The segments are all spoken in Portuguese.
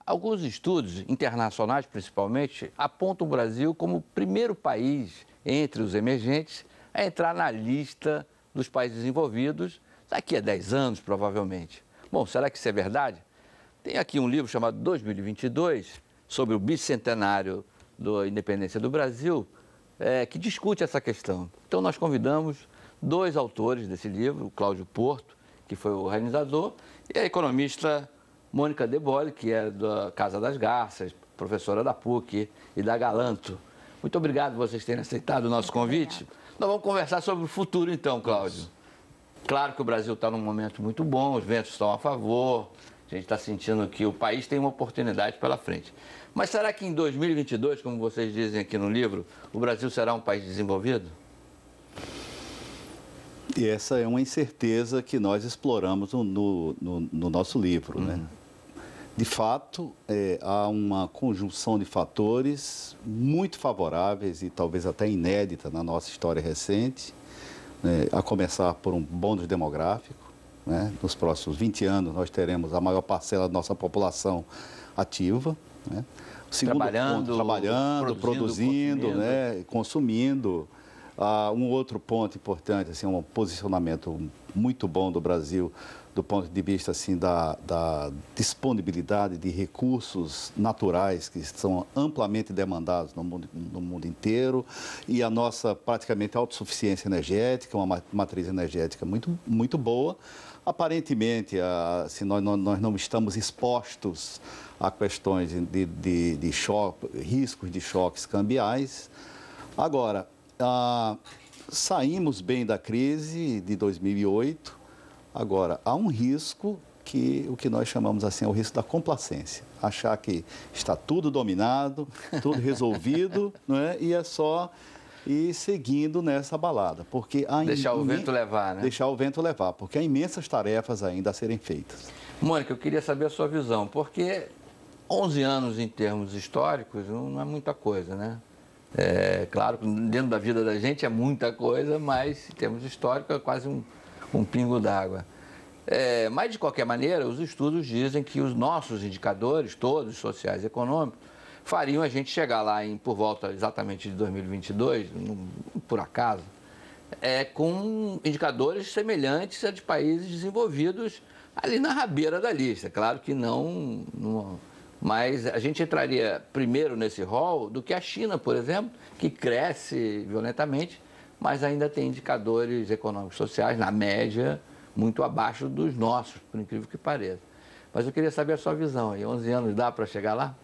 Alguns estudos, internacionais principalmente, apontam o Brasil como o primeiro país entre os emergentes a entrar na lista dos países desenvolvidos daqui a 10 anos, provavelmente. Bom, será que isso é verdade? Tem aqui um livro chamado 2022, sobre o bicentenário da independência do Brasil, que discute essa questão. Então, nós convidamos dois autores desse livro, o Cláudio Porto, que foi o organizador, e a economista Mônica De Bolle, que é da Casa das Garças, professora da PUC e da Galanto. Muito obrigado por vocês terem aceitado o nosso convite. Nós vamos conversar sobre o futuro, então, Cláudio. Claro que o Brasil está num momento muito bom, os ventos estão a favor, a gente está sentindo que o país tem uma oportunidade pela frente. Mas será que em 2022, como vocês dizem aqui no livro, o Brasil será um país desenvolvido? E essa é uma incerteza que nós exploramos no nosso livro, né? De fato, há uma conjunção de fatores muito favoráveis e talvez até inédita na nossa história recente, né? A começar por um bônus demográfico, né? Nos próximos 20 anos nós teremos a maior parcela da nossa população ativa, né? O segundo ponto, produzindo, né? Consumindo. Um outro ponto importante, assim, um posicionamento muito bom do Brasil do ponto de vista assim, da disponibilidade de recursos naturais que são amplamente demandados no mundo inteiro, e a nossa praticamente autossuficiência energética, uma matriz energética muito boa. Aparentemente, assim, nós não estamos expostos a questões de riscos de choques cambiais. Agora, saímos bem da crise de 2008, agora há um risco o que nós chamamos assim, é o risco da complacência, achar que está tudo dominado, tudo resolvido, não é? E é só ir seguindo nessa balada, porque deixar o vento levar, né? Deixar o vento levar, porque há imensas tarefas ainda a serem feitas. Mônica, eu queria saber a sua visão, porque 11 anos em termos históricos não é muita coisa, né? Claro que dentro da vida da gente é muita coisa, mas em termos históricos é quase um pingo d'água. Mas, de qualquer maneira, os estudos dizem que os nossos indicadores, todos sociais e econômicos, fariam a gente chegar lá por volta exatamente de 2022, por acaso, com indicadores semelhantes a de países desenvolvidos ali na rabeira da lista. Claro que não mas a gente entraria primeiro nesse rol do que a China, por exemplo, que cresce violentamente, mas ainda tem indicadores econômicos sociais, na média, muito abaixo dos nossos, por incrível que pareça. Mas eu queria saber a sua visão aí. 11 anos dá para chegar lá?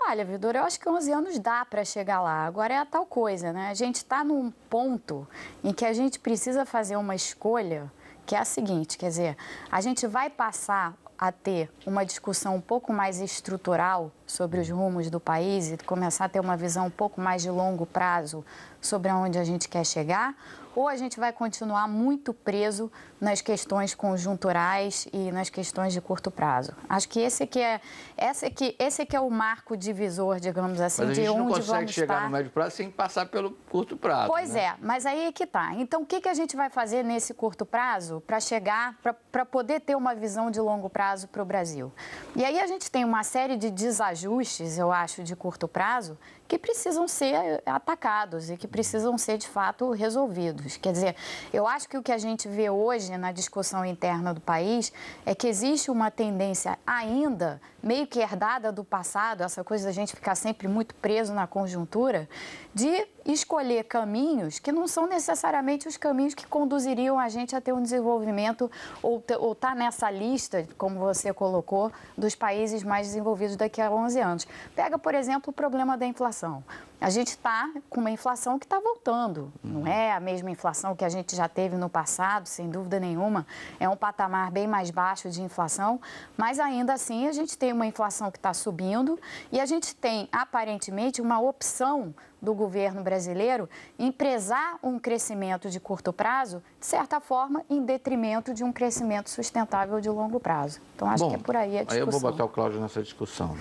Olha, Vidor, eu acho que 11 anos dá para chegar lá. Agora é a tal coisa, né? A gente está num ponto em que a gente precisa fazer uma escolha que é a seguinte, quer dizer, a gente vai passar a ter uma discussão um pouco mais estrutural sobre os rumos do país e começar a ter uma visão um pouco mais de longo prazo sobre aonde a gente quer chegar, ou a gente vai continuar muito preso nas questões conjunturais e nas questões de curto prazo. Acho que esse que é o marco divisor, digamos assim, de onde vamos estar. Mas a gente não consegue chegar no médio prazo sem passar pelo curto prazo. Pois é, mas aí é que tá. Então, o que a gente vai fazer nesse curto prazo para chegar, para poder ter uma visão de longo prazo para o Brasil? E aí a gente tem uma série de desajustes, eu acho, de curto prazo, que precisam ser atacados e que precisam ser, de fato, resolvidos. Quer dizer, eu acho que o que a gente vê hoje na discussão interna do país é que existe uma tendência ainda, meio que herdada do passado, essa coisa da gente ficar sempre muito preso na conjuntura, de escolher caminhos que não são necessariamente os caminhos que conduziriam a gente a ter um desenvolvimento ou estar nessa lista, como você colocou, dos países mais desenvolvidos daqui a 11 anos. Pega, por exemplo, o problema da inflação. A gente está com uma inflação que está voltando. Não é a mesma inflação que a gente já teve no passado, sem dúvida nenhuma. É um patamar bem mais baixo de inflação, mas ainda assim a gente tem uma inflação que está subindo e a gente tem, aparentemente, uma opção do governo brasileiro em prezar um crescimento de curto prazo, de certa forma, em detrimento de um crescimento sustentável de longo prazo. Então, acho que é por aí a discussão. Aí eu vou botar o Cláudio nessa discussão.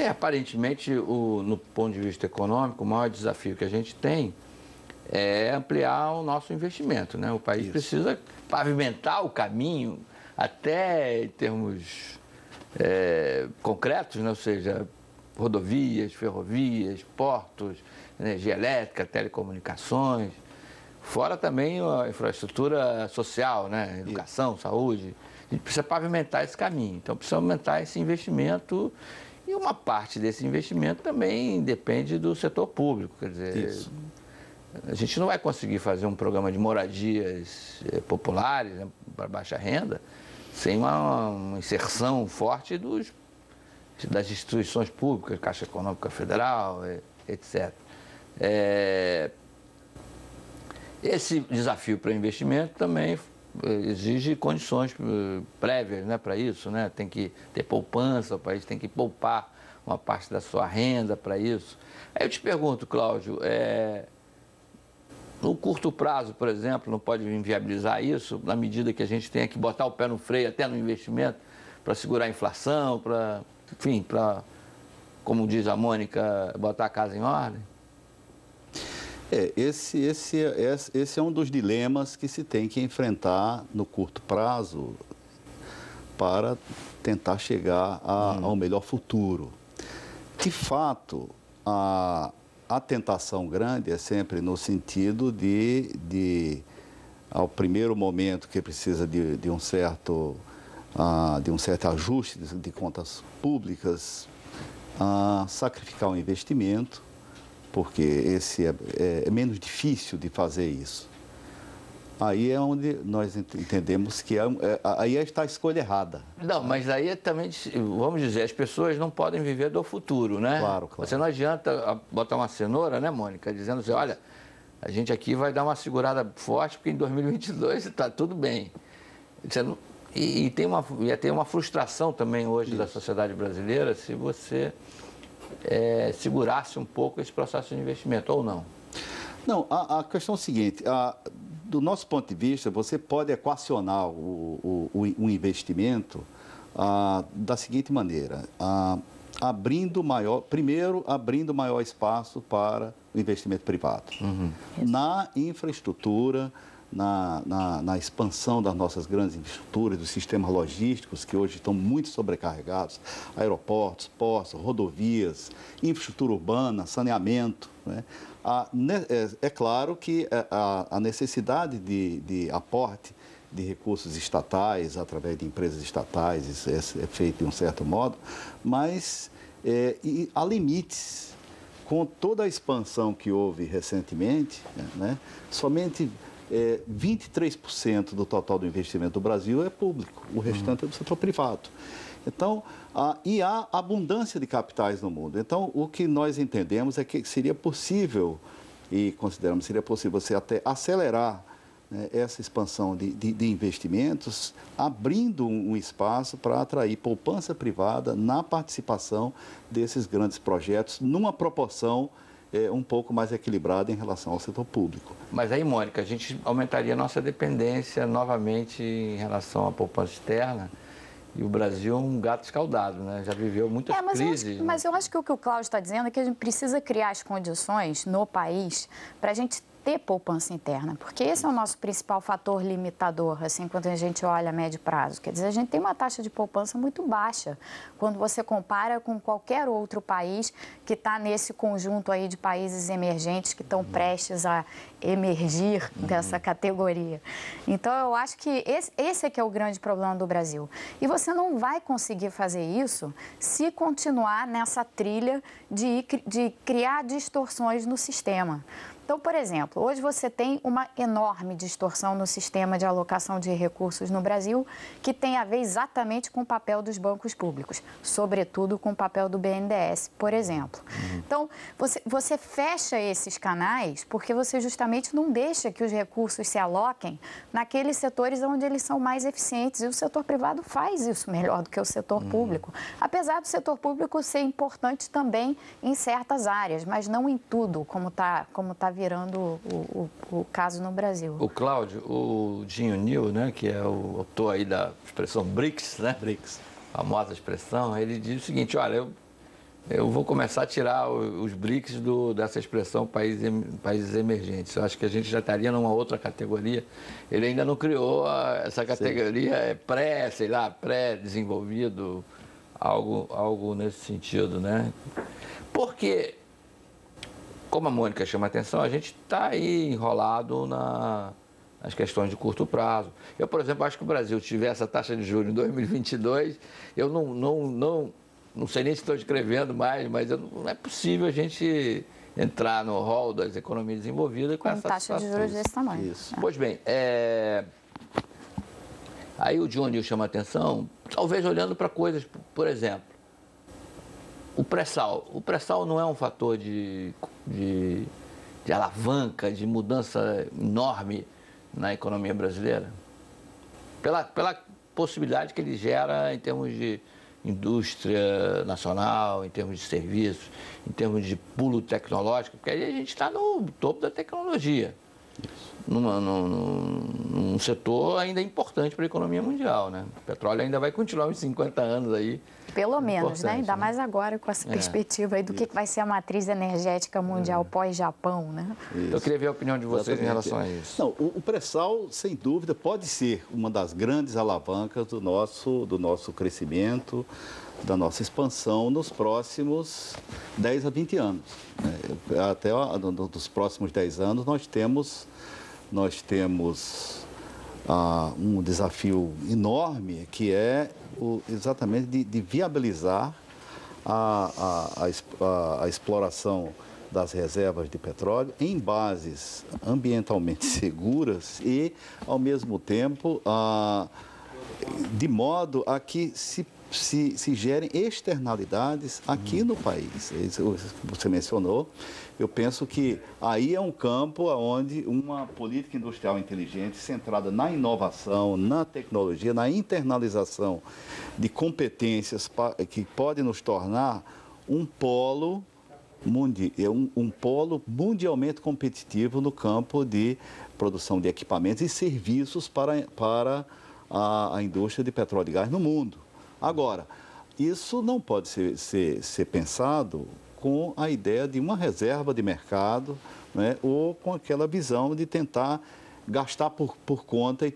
Aparentemente, no ponto de vista econômico, o maior desafio que a gente tem é ampliar o nosso investimento, né? O país precisa pavimentar o caminho até em termos concretos, né? Ou seja, rodovias, ferrovias, portos, energia elétrica, telecomunicações, fora também a infraestrutura social, né? Educação, saúde. A gente precisa pavimentar esse caminho, então precisa aumentar esse investimento e uma parte desse investimento também depende do setor público, quer dizer, a gente não vai conseguir fazer um programa de moradias populares, né, para baixa renda sem uma inserção forte das instituições públicas, Caixa Econômica Federal, etc. Esse desafio para investimento também exige condições prévias, né, para isso, né? Tem que ter poupança, o país tem que poupar uma parte da sua renda para isso. Aí eu te pergunto, Cláudio, no curto prazo, por exemplo, não pode inviabilizar isso, na medida que a gente tenha que botar o pé no freio até no investimento para segurar a inflação, para, enfim, para, como diz a Mônica, botar a casa em ordem? Esse é um dos dilemas que se tem que enfrentar no curto prazo para tentar chegar ao melhor futuro. De fato, a tentação grande é sempre no sentido ao primeiro momento que precisa de um certo ajuste de contas públicas, sacrificar o investimento, porque esse é menos difícil de fazer isso. Aí é onde nós entendemos que aí está a escolha errada. Não, mas aí também, vamos dizer, as pessoas não podem viver do futuro, né? Claro. Você não adianta botar uma cenoura, né, Mônica, dizendo assim, olha, a gente aqui vai dar uma segurada forte porque em 2022 está tudo bem. Ia ter uma frustração também hoje da sociedade brasileira se você segurasse um pouco esse processo de investimento, ou não? Não, a questão é a seguinte, do nosso ponto de vista, você pode equacionar o investimento da seguinte maneira, abrindo maior espaço para o investimento privado. Na infraestrutura, na expansão das nossas grandes infraestruturas, dos sistemas logísticos que hoje estão muito sobrecarregados, aeroportos, portos, rodovias, infraestrutura urbana, saneamento, né? É claro que a necessidade de aporte de recursos estatais, através de empresas estatais, isso é feito de um certo modo, mas há limites. Com toda a expansão que houve recentemente, né, somente 23% do total do investimento do Brasil é público, o restante é do setor privado. Então, e há abundância de capitais no mundo. Então, o que nós entendemos é que seria possível, e consideramos que seria possível você até acelerar, né, essa expansão de investimentos, abrindo um espaço para atrair poupança privada na participação desses grandes projetos, numa proporção um pouco mais equilibrada em relação ao setor público. Mas aí, Mônica, a gente aumentaria a nossa dependência novamente em relação à poupança externa. E o Brasil é um gato escaldado, né? Já viveu muitas crises. Mas eu acho que o Cláudio está dizendo é que a gente precisa criar as condições no país para a gente ter poupança interna, porque esse é o nosso principal fator limitador, assim, quando a gente olha a médio prazo. Quer dizer, a gente tem uma taxa de poupança muito baixa quando você compara com qualquer outro país que está nesse conjunto aí de países emergentes que estão prestes a emergir dessa categoria. Então, eu acho que esse é que é o grande problema do Brasil. E você não vai conseguir fazer isso se continuar nessa trilha de criar distorções no sistema. Então, por exemplo, hoje você tem uma enorme distorção no sistema de alocação de recursos no Brasil, que tem a ver exatamente com o papel dos bancos públicos, sobretudo com o papel do BNDES, por exemplo. Então, você fecha esses canais porque você justamente não deixa que os recursos se aloquem naqueles setores onde eles são mais eficientes, e o setor privado faz isso melhor do que o setor público, apesar do setor público ser importante também em certas áreas, mas não em tudo, como tá virando o caso no Brasil. O Cláudio, o Dinho New, né, que é o autor aí da expressão BRICS, né? BRICS, famosa expressão, ele diz o seguinte, olha, eu vou começar a tirar os BRICS dessa expressão países emergentes. Eu acho que a gente já estaria numa outra categoria. Ele ainda não criou essa categoria pré-desenvolvido, algo nesse sentido, né? Porque, como a Mônica chama a atenção, a gente está aí enrolado nas questões de curto prazo. Eu, por exemplo, acho que o Brasil tiver essa taxa de juros em 2022, eu não sei nem se estou escrevendo mais, mas não é possível a gente entrar no rol das economias desenvolvidas com essa taxa de juros desse tamanho. Isso. Pois bem, aí o John Neal chama a atenção, talvez olhando para coisas, por exemplo, o pré-sal. O pré-sal não é um fator de alavanca, de mudança enorme na economia brasileira? Pela possibilidade que ele gera em termos de indústria nacional, em termos de serviços, em termos de pulo tecnológico, porque aí a gente está no topo da tecnologia, num setor ainda importante para a economia mundial, né? O petróleo ainda vai continuar uns 50 anos aí. Pelo menos, né? Ainda mais agora com essa perspectiva aí do que vai ser a matriz energética mundial pós-Japão, né? Eu queria ver a opinião de vocês em relação a isso. Não, o pré-sal, sem dúvida, pode ser uma das grandes alavancas do nosso crescimento, da nossa expansão nos próximos 10 a 20 anos. Até nos próximos 10 anos nós temos um desafio enorme, que é exatamente de viabilizar a exploração das reservas de petróleo em bases ambientalmente seguras e, ao mesmo tempo, de modo a que se gerem externalidades aqui no país. Isso você mencionou. Eu penso que aí é um campo onde uma política industrial inteligente, centrada na inovação, na tecnologia, na internalização de competências que pode nos tornar um polo mundialmente competitivo no campo de produção de equipamentos e serviços para a indústria de petróleo e gás no mundo. Agora, isso não pode ser pensado com a ideia de uma reserva de mercado, né, ou com aquela visão de tentar gastar por conta e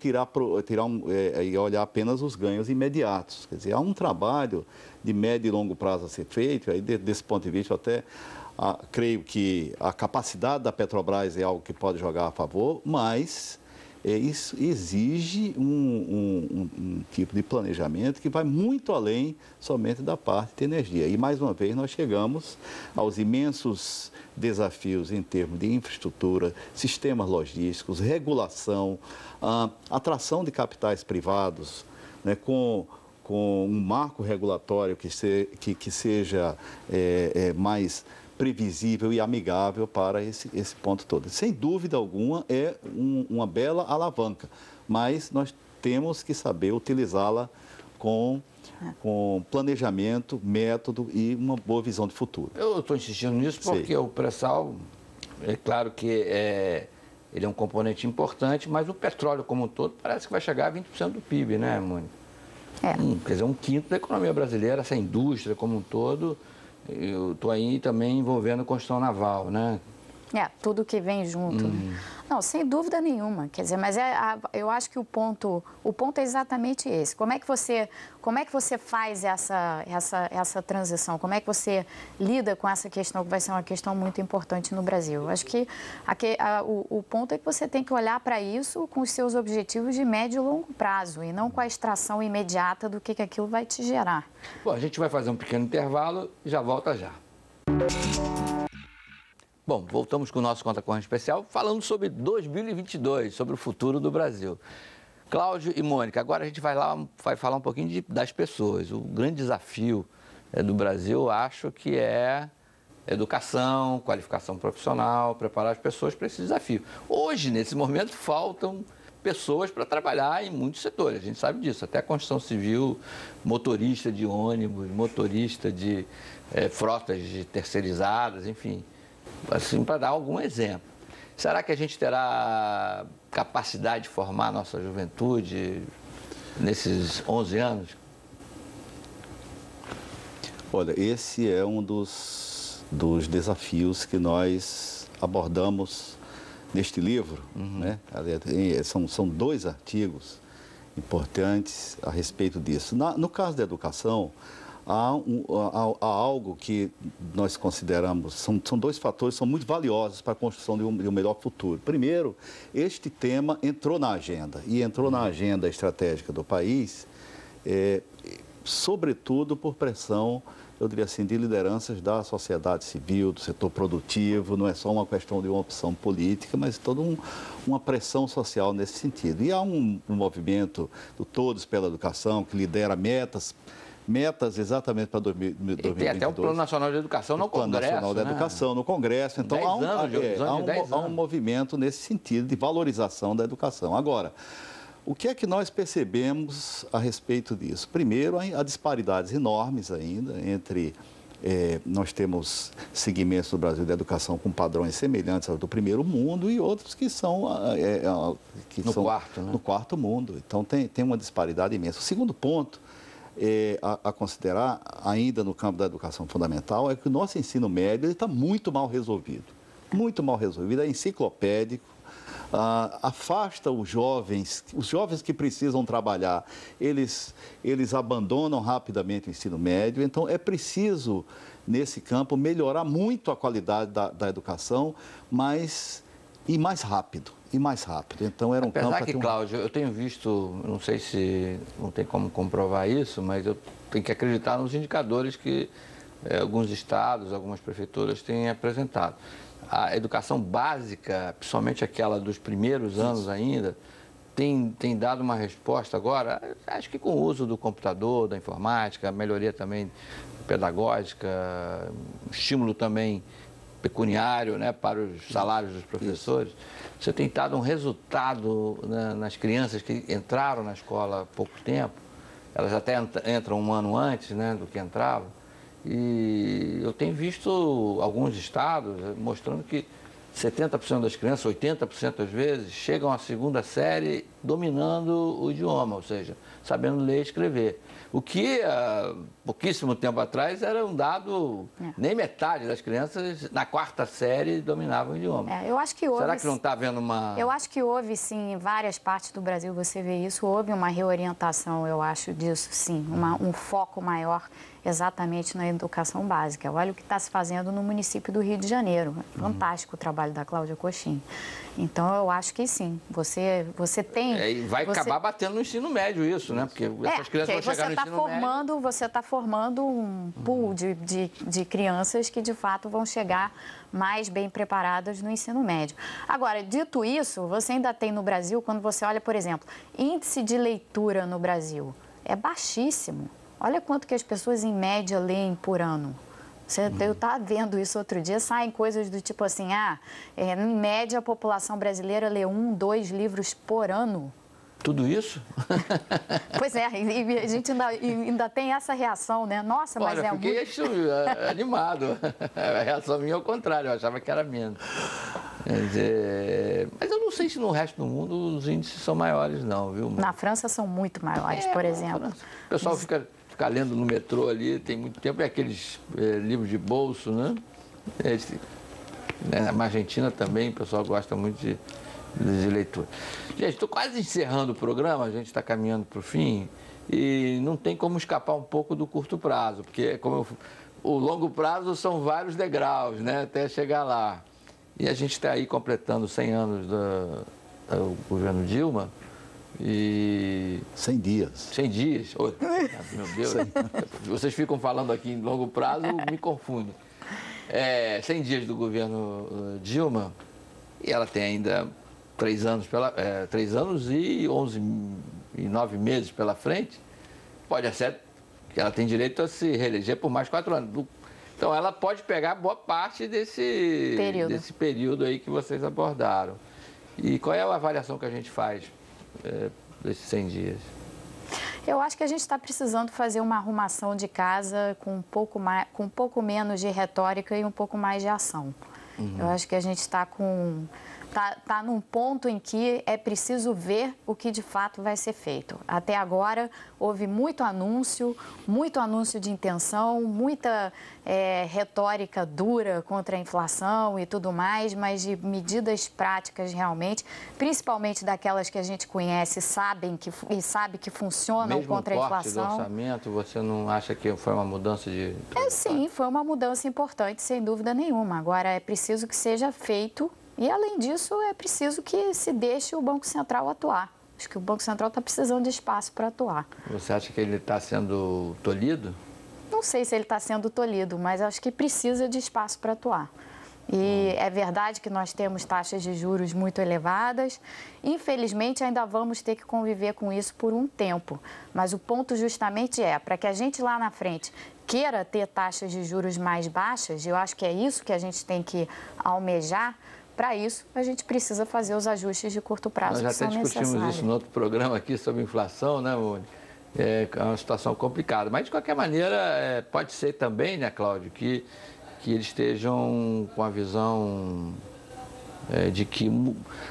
e olhar apenas os ganhos imediatos. Quer dizer, há um trabalho de médio e longo prazo a ser feito, aí desse ponto de vista eu até creio que a capacidade da Petrobras é algo que pode jogar a favor, mas isso exige um tipo de planejamento que vai muito além somente da parte de energia. E, mais uma vez, nós chegamos aos imensos desafios em termos de infraestrutura, sistemas logísticos, regulação, atração de capitais privados, né, com um marco regulatório que seja mais previsível e amigável para esse ponto todo. Sem dúvida alguma, é uma bela alavanca, mas nós temos que saber utilizá-la com planejamento, método e uma boa visão de futuro. Eu estou insistindo nisso porque o pré-sal, é claro que ele é um componente importante, mas o petróleo como um todo parece que vai chegar a 20% do PIB, né, Mônica? Quer dizer, 1/5 da economia brasileira, essa indústria como um todo. Eu estou aí também envolvendo a construção naval, né? Tudo que vem junto. Não, sem dúvida nenhuma. Quer dizer, mas eu acho que o ponto é exatamente esse. Como é que você faz essa transição? Como é que você lida com essa questão, que vai ser uma questão muito importante no Brasil? Eu acho que o ponto é que você tem que olhar para isso com os seus objetivos de médio e longo prazo e não com a extração imediata do que aquilo vai te gerar. Bom, a gente vai fazer um pequeno intervalo e já volta já. Bom, voltamos com o nosso Conta Corrente Especial, falando sobre 2022, sobre o futuro do Brasil. Cláudio e Mônica, agora a gente vai falar um pouquinho das pessoas. O grande desafio do Brasil, acho que é educação, qualificação profissional, preparar as pessoas para esse desafio. Hoje, nesse momento, faltam pessoas para trabalhar em muitos setores, a gente sabe disso, até a construção civil, motorista de ônibus, motorista de frotas terceirizadas, enfim. Assim, para dar algum exemplo. Será que a gente terá capacidade de formar a nossa juventude nesses 11 anos? Olha, esse é um dos desafios que nós abordamos neste livro, né? São 2 artigos importantes a respeito disso. No caso da educação, há algo que nós consideramos, são dois fatores que são muito valiosos para a construção de um melhor futuro. Primeiro, este tema entrou na agenda, e entrou na agenda estratégica do país, sobretudo por pressão, eu diria assim, de lideranças da sociedade civil, do setor produtivo. Não é só uma questão de uma opção política, mas toda uma pressão social nesse sentido. E há um movimento do Todos pela Educação, que lidera metas exatamente para 2022. E tem até o Plano Nacional de Educação no Congresso. Plano Nacional da Educação no Congresso. Então, há um movimento nesse sentido de valorização da educação. Agora, o que é que nós percebemos a respeito disso? Primeiro, há disparidades enormes ainda entre... nós temos segmentos no Brasil de educação com padrões semelhantes ao do primeiro mundo e outros que são... no quarto mundo. Então, tem uma disparidade imensa. O segundo ponto a considerar, ainda no campo da educação fundamental, é que o nosso ensino médio está muito mal resolvido. Muito mal resolvido, é enciclopédico. Afasta os jovens que precisam trabalhar, eles abandonam rapidamente o ensino médio. Então, é preciso, nesse campo, melhorar muito a qualidade da educação, e mais rápido. Então, era um campo... Apesar que, Cláudio, eu tenho visto, não sei se não tem como comprovar isso, mas eu tenho que acreditar nos indicadores que alguns estados, algumas prefeituras têm apresentado. A educação básica, principalmente aquela dos primeiros anos ainda, tem dado uma resposta agora, acho que com o uso do computador, da informática, melhoria também pedagógica, estímulo também pecuniário, né, para os salários dos professores. Você tem dado um resultado, né, nas crianças que entraram na escola há pouco tempo, elas até entram um ano antes, né, do que entravam. E eu tenho visto alguns estados mostrando que 70% das crianças, 80% às vezes, chegam à segunda série dominando o idioma, ou seja, sabendo ler e escrever. O que há pouquíssimo tempo atrás era um dado, nem metade das crianças na quarta série dominavam o idioma. Eu acho que houve... Será que não está havendo uma... Eu acho que houve, sim, em várias partes do Brasil, você vê isso, houve uma reorientação, eu acho, disso, sim, um foco maior exatamente na educação básica. Olha o que está se fazendo no município do Rio de Janeiro. Fantástico o trabalho da Cláudia Cochin. Então, eu acho que sim. Você tem... vai acabar batendo no ensino médio isso, né? Porque essas crianças vão chegar no ensino médio. Você está formando um pool de crianças que, de fato, vão chegar mais bem preparadas no ensino médio. Agora, dito isso, você ainda tem no Brasil, quando você olha, por exemplo, índice de leitura no Brasil é baixíssimo. Olha quanto que as pessoas, em média, leem por ano. Eu estava vendo isso outro dia, saem coisas do tipo assim, em média a população brasileira lê 1, 2 livros por ano. Tudo isso? Pois é, e a gente ainda tem essa reação, né? Nossa, mas eu fiquei animado. A reação minha é o contrário, eu achava que era menos. Mas eu não sei se no resto do mundo os índices são maiores, não, viu? Na França são muito maiores, por exemplo. O pessoal fica lendo no metrô ali, tem muito tempo, e aqueles livros de bolso, né? Na Argentina também o pessoal gosta muito de leitura. Gente, estou quase encerrando o programa, a gente está caminhando para o fim, e não tem como escapar um pouco do curto prazo, porque o longo prazo são vários degraus, né? Até chegar lá. E a gente está aí completando 100 anos do governo Dilma. E... 100 dias. 100 dias. Oh, meu Deus. Vocês ficam falando aqui em longo prazo, me confundem. 100 dias do governo Dilma, e ela tem ainda 3 anos e 11 e 9 meses pela frente. Pode ser que ela tem direito a se reeleger por mais 4 anos. Então, ela pode pegar boa parte desse período aí que vocês abordaram. E qual é a avaliação que a gente faz desses 100 dias? Eu acho que a gente está precisando fazer uma arrumação de casa com um pouco menos de retórica e um pouco mais de ação. Eu acho que a gente está com tá num ponto em que é preciso ver o que de fato vai ser feito. Até agora houve muito anúncio de intenção, muita retórica dura contra a inflação e tudo mais, mas de medidas práticas realmente, principalmente daquelas que a gente conhece, sabe que funcionam mesmo contra a inflação. Do orçamento, você não acha que foi uma mudança de... Sim, foi uma mudança importante, sem dúvida nenhuma. Agora é preciso que seja feito e, além disso, é preciso que se deixe o Banco Central atuar. Acho que o Banco Central está precisando de espaço para atuar. Você acha que ele está sendo tolhido? Não sei se ele está sendo tolhido, mas acho que precisa de espaço para atuar. E é verdade que nós temos taxas de juros muito elevadas. Infelizmente, ainda vamos ter que conviver com isso por um tempo. Mas o ponto justamente para que a gente lá na frente queira ter taxas de juros mais baixas, eu acho que é isso que a gente tem que almejar. Para isso, a gente precisa fazer os ajustes de curto prazo que são necessários. Nós já até discutimos isso no outro programa aqui sobre inflação, né, Mônica? É uma situação complicada. Mas, de qualquer maneira, pode ser também, né, Cláudio, que eles estejam com a visão de que...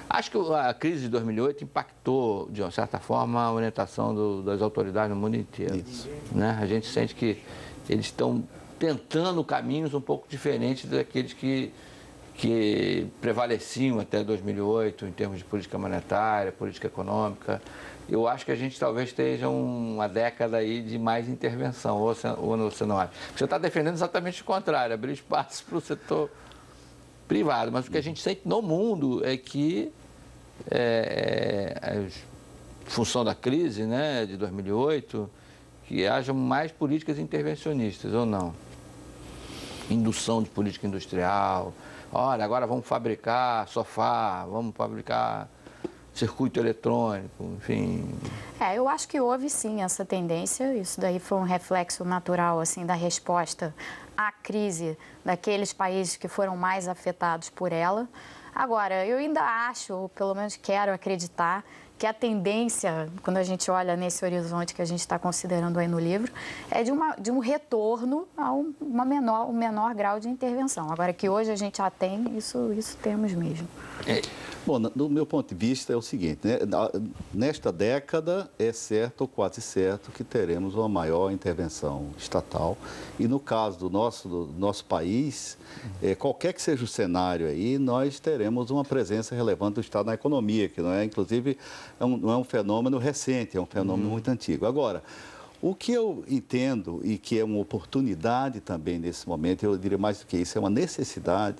Acho que a crise de 2008 impactou, de uma certa forma, a orientação das autoridades no mundo inteiro. Isso. Né? A gente sente que eles estão tentando caminhos um pouco diferentes daqueles que prevaleciam até 2008 em termos de política monetária, política econômica. Eu acho que a gente talvez esteja uma década aí de mais intervenção, ou você não acha? Você está defendendo exatamente o contrário, abrir espaço para o setor privado, mas o que a gente sente no mundo é que, em função da crise, né, de 2008, que haja mais políticas intervencionistas, ou não? Indução de política industrial. Olha, agora vamos fabricar sofá, vamos fabricar circuito eletrônico, enfim. Eu acho que houve sim essa tendência. Isso daí foi um reflexo natural assim da resposta à crise daqueles países que foram mais afetados por ela. Agora, eu ainda acho, ou pelo menos quero acreditar, que a tendência, quando a gente olha nesse horizonte que a gente está considerando aí no livro, é de um retorno a um menor grau de intervenção. Agora, que hoje a gente já tem, isso temos mesmo. Bom, do meu ponto de vista é o seguinte, né? Nesta década é certo ou quase certo que teremos uma maior intervenção estatal e no caso do nosso país, qualquer que seja o cenário aí, nós teremos uma presença relevante do Estado na economia, que não é, inclusive, não é um fenômeno recente, é um fenômeno muito antigo. Agora, o que eu entendo e que é uma oportunidade também nesse momento, eu diria mais do que isso, é uma necessidade,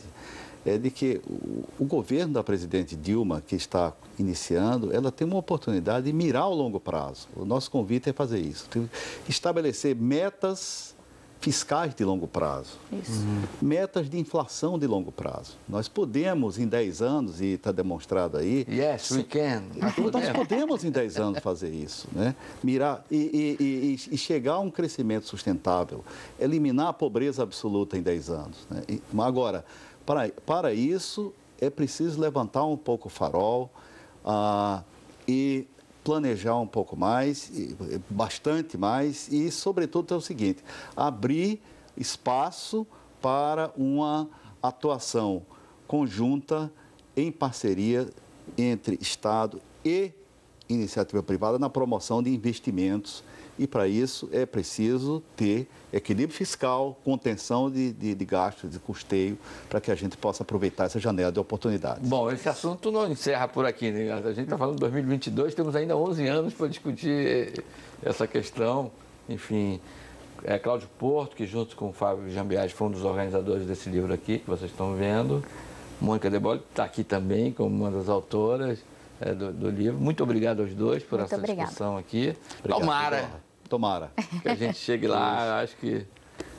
é de que o governo da presidente Dilma, que está iniciando, ela tem uma oportunidade de mirar ao longo prazo. O nosso convite é fazer isso, estabelecer metas fiscais de longo prazo, metas de inflação de longo prazo. Nós podemos, em 10 anos, e está demonstrado aí... Yes, we can. Nós podemos, em 10 anos, fazer isso, né? Mirar e chegar a um crescimento sustentável, eliminar a pobreza absoluta em 10 anos. Né? Agora, para isso, é preciso levantar um pouco o farol e planejar um pouco mais, bastante mais, e, sobretudo, é o seguinte, abrir espaço para uma atuação conjunta em parceria entre Estado e iniciativa privada na promoção de investimentos. E, para isso, é preciso ter equilíbrio fiscal, contenção de gastos, de custeio, para que a gente possa aproveitar essa janela de oportunidades. Bom, esse assunto não encerra por aqui, né? A gente está falando de 2022, temos ainda 11 anos para discutir essa questão. Enfim, Cláudio Porto, que junto com o Fábio Jambiasi foi um dos organizadores desse livro aqui, que vocês estão vendo. Mônica Deboli está aqui também como uma das autoras do livro. Muito obrigado aos dois por essa discussão aqui. Obrigado, Tomara que a gente chegue lá. Acho que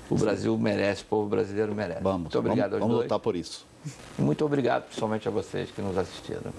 o Brasil merece, o povo brasileiro merece. Muito obrigado aos dois. Vamos lutar por isso. E muito obrigado, principalmente a vocês que nos assistiram.